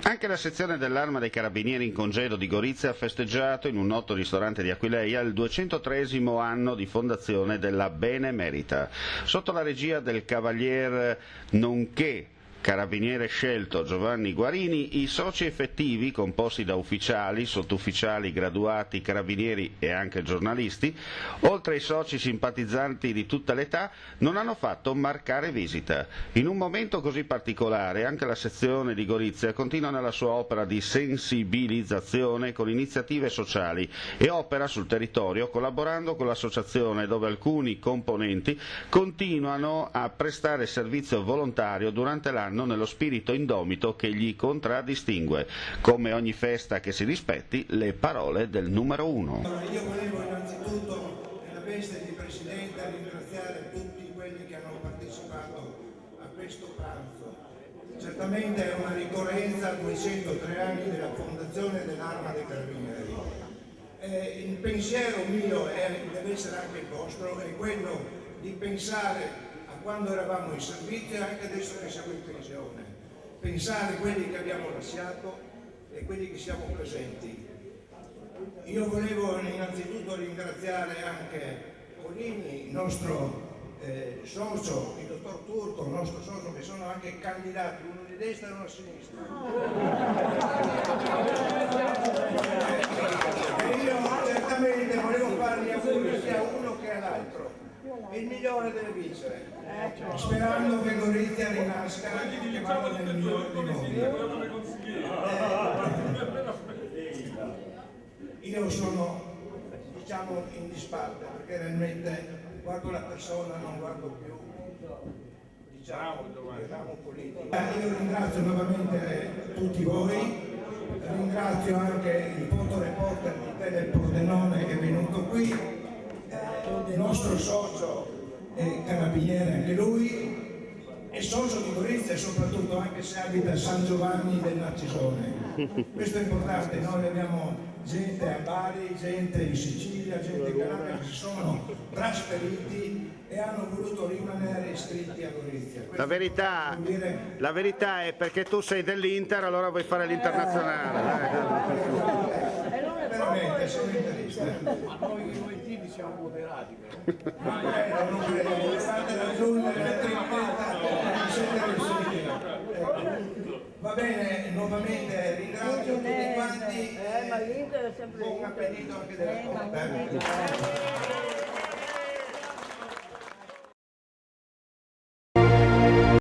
Anche la sezione dell'Arma dei Carabinieri in congedo di Gorizia ha festeggiato in un noto ristorante di Aquileia il 203° anno di fondazione della Benemerita. Sotto la regia del cavalier nonché carabiniere scelto Giovanni Guarini, i soci effettivi, composti da ufficiali, sottufficiali, graduati, carabinieri e anche giornalisti, oltre ai soci simpatizzanti di tutta l'età, non hanno fatto marcare visita. In un momento così particolare anche la sezione di Gorizia continua nella sua opera di sensibilizzazione con iniziative sociali e opera sul territorio collaborando con l'associazione, dove alcuni componenti continuano a prestare servizio volontario durante l'anno nello spirito indomito che gli contraddistingue. Come ogni festa che si rispetti, le parole del numero uno. Io volevo innanzitutto, nella veste di Presidente, ringraziare tutti quelli che hanno partecipato a questo pranzo. Certamente è una ricorrenza a 203 anni della fondazione dell'Arma dei Carabinieri. Il pensiero mio, e deve essere anche il vostro, è quello di pensare a quando eravamo in servizio e anche adesso che siamo in pensione, pensare a quelli che abbiamo lasciato e quelli che siamo presenti. Io volevo innanzitutto ringraziare anche Polini, il nostro socio, il dottor Turco, il nostro socio, che sono anche candidati, uno di destra e uno a sinistra. E io certamente volevo fargli auguri sia a uno che all'altro. Il migliore deve vincere, sperando che Gorizia rinasca e che vada nel migliore dei modi. Io sono, diciamo, in disparte, perché realmente guardo la persona, non guardo più, diciamo, il ramo politico. Io ringrazio nuovamente tutti voi, ringrazio anche il fotoreporter di Tele Pordenone che è venuto qui, il nostro socio carabiniere anche lui, e socio di Gorizia soprattutto, anche se abita a San Giovanni del Narcisone. Questo è importante, noi abbiamo gente a Bari, gente in Sicilia, gente in Calabria che si sono trasferiti e hanno voluto rimanere iscritti a Gorizia. La verità è perché tu sei dell'Inter, allora vuoi fare l'internazionale. Veramente sono interista. Noi tipi siamo moderati però. Non credo, state raggiungere la Va bene, nuovamente ringrazio tutti quanti. Ma l'Inter è sempre Buon appetito anche della scuola.